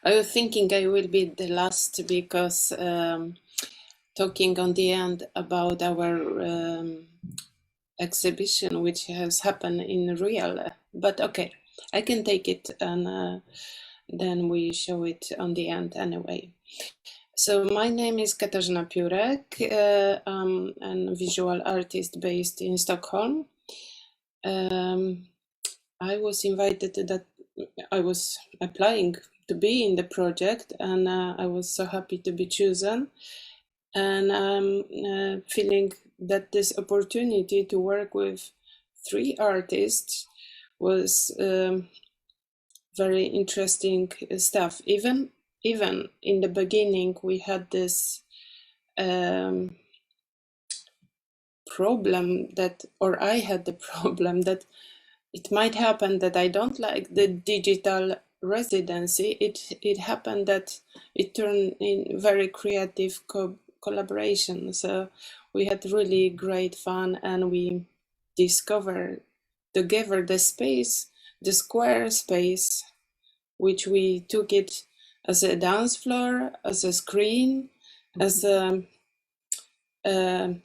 I was thinking I will be the last because talking on the end about our exhibition, which has happened in real. But okay, I can take it, and then we show it on the end anyway. So my name is Katarzyna Piorek. I'm a visual artist based in Stockholm. I was invited to that. I was applying to be in the project, and I was so happy to be chosen. And I'm feeling that this opportunity to work with 3 artists was very interesting stuff. Even in the beginning, we had this problem that, or I had the problem that it might happen that I don't like the digital residency. It happened that it turned in very creative collaboration. So we had really great fun, and we discovered together the space, the square space, which we took it as a dance floor, as a screen, as a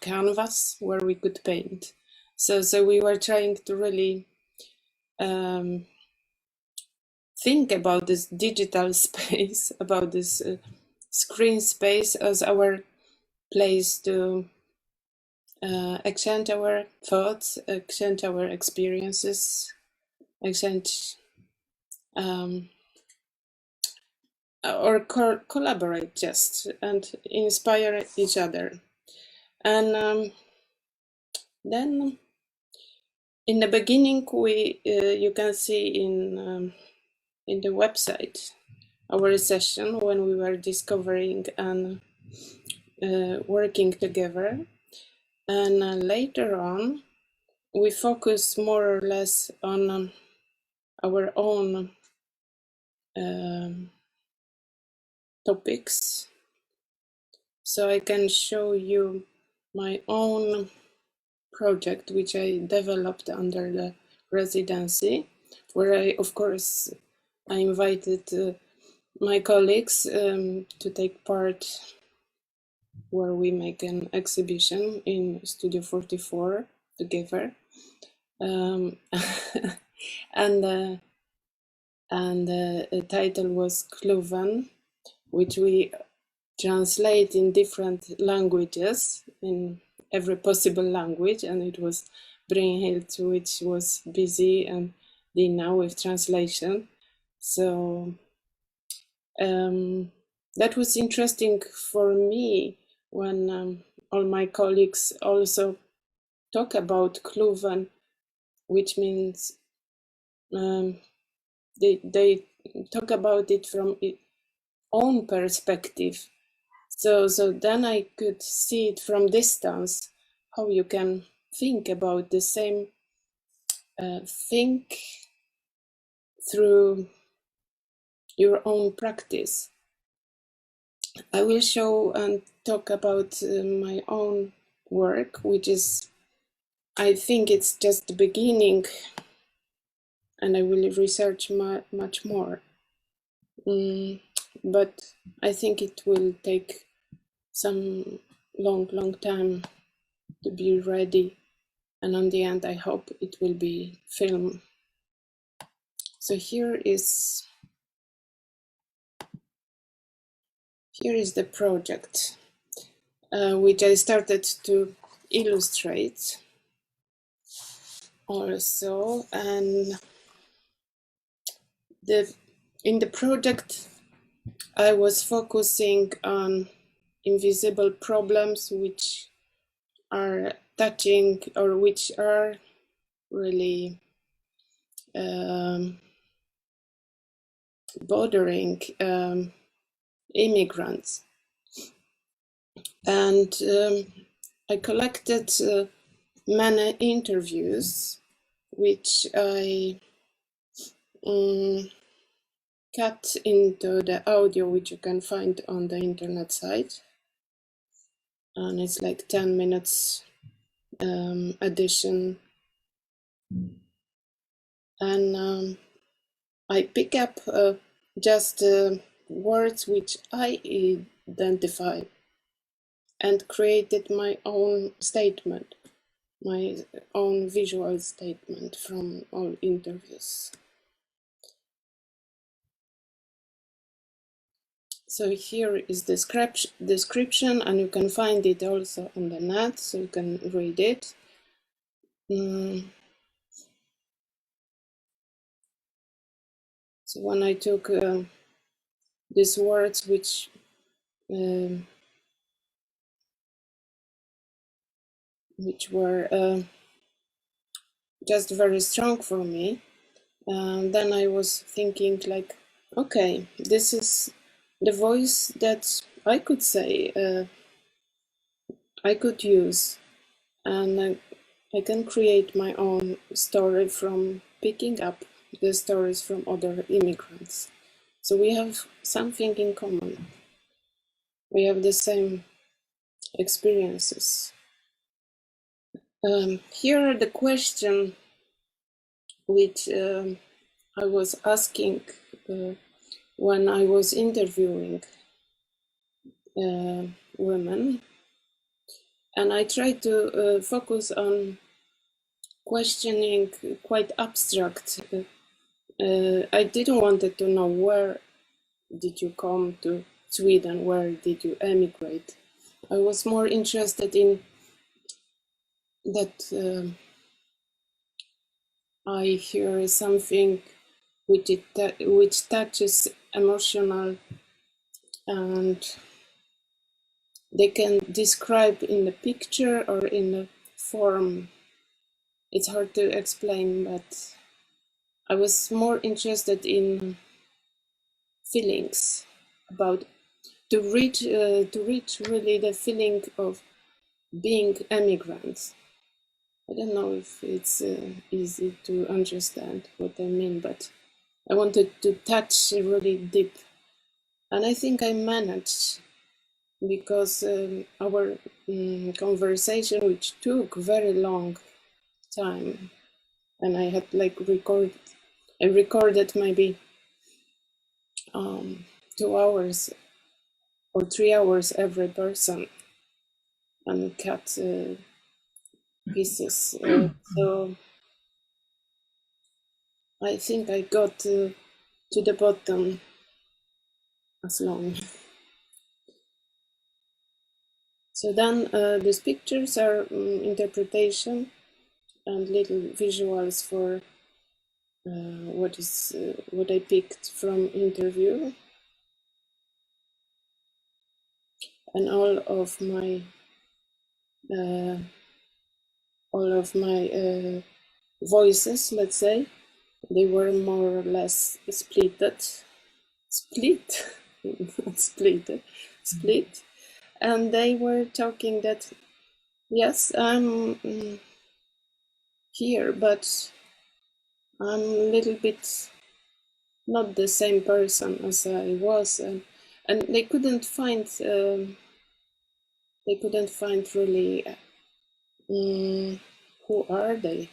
canvas where we could paint. So we were trying to really think about this digital space, about this screen space as our place to exchange our thoughts, exchange our experiences, exchange or collaborate just and inspire each other. And then in the beginning, we you can see in the website our session when we were discovering and working together. And later on, we focus more or less on our own topics. So I can show you my own project, which I developed under the residency, where I, of course, I invited my colleagues to take part, where we make an exhibition in Studio 44 together. And the title was Kluven, which we translate in different languages, in every possible language, and it was Brynhild, which was busy, and Dina with translation. So that was interesting for me when all my colleagues also talk about Kluven, which means they talk about it from its own perspective. So then I could see it from distance, how you can think about the same think through your own practice. I will show and talk about my own work, which is, I think it's just the beginning, and I will research much more. But I think it will take some long time to be ready, and on the end I hope it will be film. So here is the project which I started to illustrate also, and in the project I was focusing on invisible problems which are touching, or which are really bothering immigrants. And I collected many interviews which I cut into the audio, which you can find on the internet site, and it's like 10 minutes edition. And I pick up just words which I identify, and created my own statement, my own visual statement from all interviews. So here is the description, and you can find it also on the net, so you can read it. So when I took these words which were just very strong for me, then I was thinking like, okay, this is the voice that I could say, I could use, and I can create my own story from picking up the stories from other immigrants. So we have something in common. We have the same experiences. Here are the question which I was asking when I was interviewing women, and I tried to focus on questioning quite abstract. I didn't want to know where did you come to Sweden, where did you emigrate. I was more interested in that I hear something which touches emotional, and they can describe in the picture or in the form. It's hard to explain, but I was more interested in feelings, about to reach really the feeling of being immigrants. I don't know if it's easy to understand what I mean, but I wanted to touch really deep, and I think I managed, because our conversation, which took very long time, and I had like I recorded maybe 2 hours or 3 hours every person, and cut pieces. So I think I got to the bottom as long. So then these pictures are interpretation and little visuals for what I picked from interview, and all of my voices, let's say, they were more or less split, and they were talking that, yes, I'm here, but I'm a little bit not the same person as I was, and they couldn't find really who are they.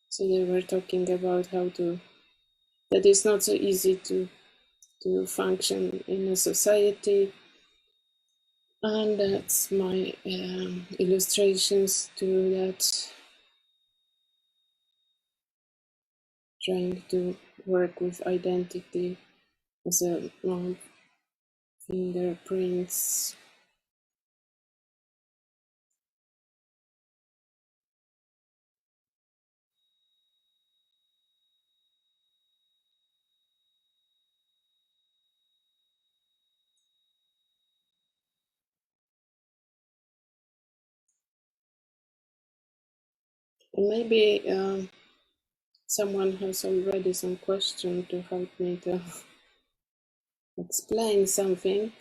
So they were talking about how that it's not so easy to function in a society, and that's my illustrations to that, trying to work with identity as a fingerprints. And maybe someone has already some question to help me to explain something,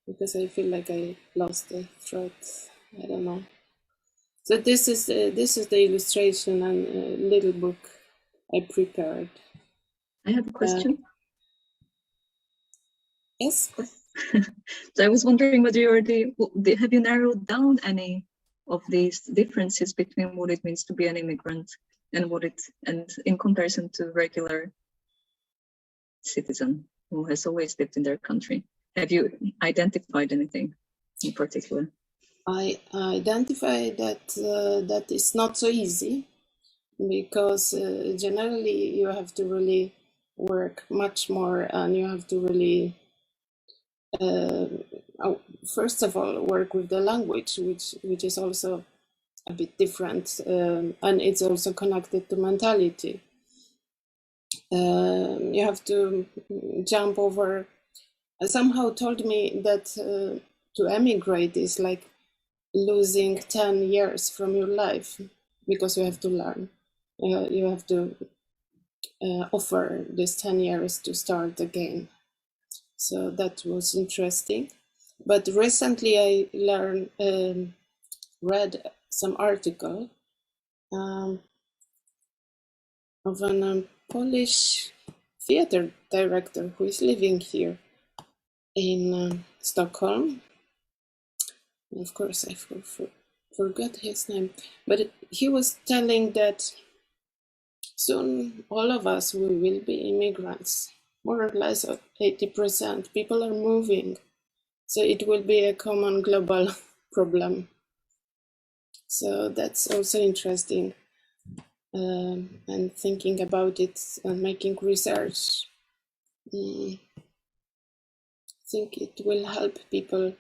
because I feel like I lost the thread. I don't know. So this is the illustration and a little book I prepared. I have a question. Yes. So I was wondering whether you already have you narrowed down any of these differences between what it means to be an immigrant and and in comparison to regular citizen who has always lived in their country. Have you identified anything in particular? I identify that that is not so easy, because generally you have to really work much more, and you have to really first of all work with the language, which is also a bit different, and it's also connected to mentality. You have to jump over. Somehow told me that to emigrate is like losing 10 years from your life, because you have to learn. You have to offer this 10 years to start again. So that was interesting. But recently I read some article of a Polish theater director who is living here in Stockholm. Of course, I forgot his name, but he was telling that soon all of us will be immigrants, more or less 80%. People are moving, so it will be a common global problem. So that's also interesting, and thinking about it and making research. I think it will help people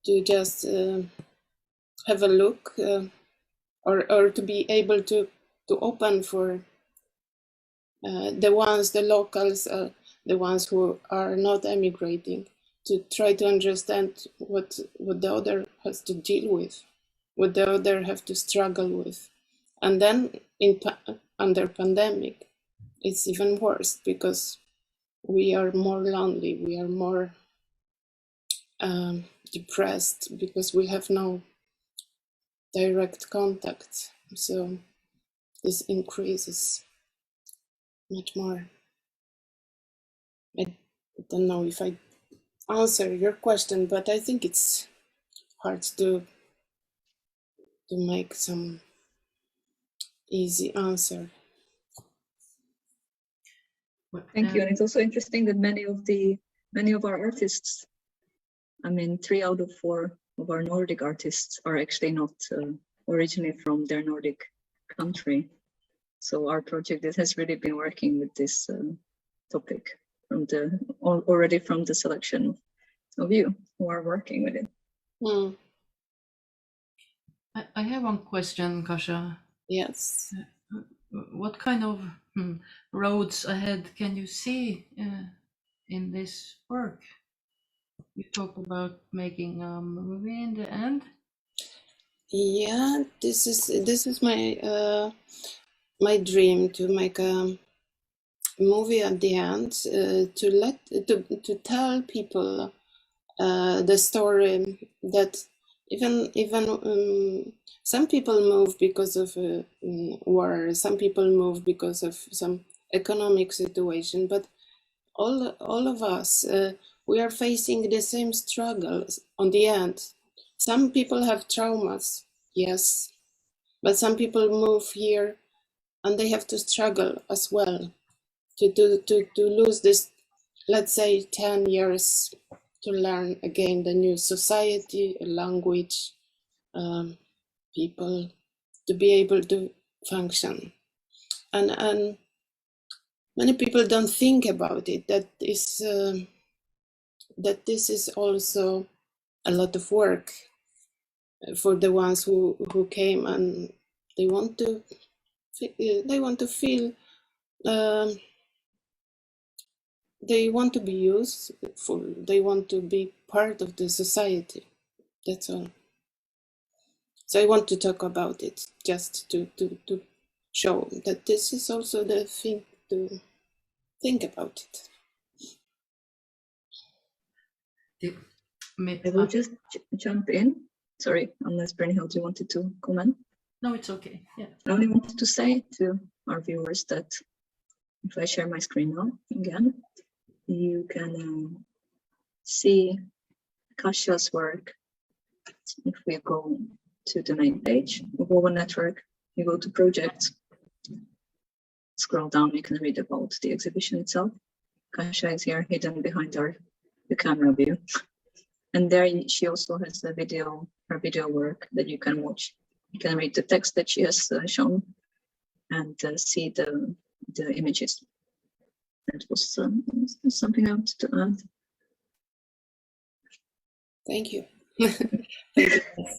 to just have a look, or to be able to open for the locals, the ones who are not emigrating, to try to understand what the other has to deal with, what the other have to struggle with. And then under pandemic, it's even worse, because we are more lonely, we are more depressed, because we have no direct contact. So this increases much more. I don't know if I answer your question, but I think it's hard to make some easy answer. Thank you. And it's also interesting that many of our artists, I mean, 3 out of 4 of our Nordic artists are actually not originally from their Nordic country. So our project has really been working with this topic already from the selection of you who are working with it. I have one question, Kasia. Yes. What kind of roads ahead can you see in this work? You talked about making a movie in the end. Yeah, this is my my dream, to make a movie at the end, to tell people the story that even some people move because of war, some people move because of some economic situation, but all of us, we are facing the same struggles on the end. Some people have traumas, yes, but some people move here and they have to struggle as well to lose this, let's say, 10 years to learn again the new society, language, people, to be able to function. And many people don't think about it, that this is also a lot of work for the ones who came, and they want to feel they want to be useful, they want to be part of the society. That's all. So I want to talk about it, just to show that this is also the thing to think about it. I will just jump in. Sorry, unless Brynhild, you wanted to comment? No, it's okay. Yeah. I only wanted to say to our viewers that if I share my screen now again, you can see Kasia's work. If we go to the main page of our network. You go to projects, scroll down, you can read about the exhibition itself. Kasia is here hidden behind the camera view. And there she also has her video work that you can watch. You can read the text that she has shown and see the images. That was something I wanted to add. Thank you. Thank you.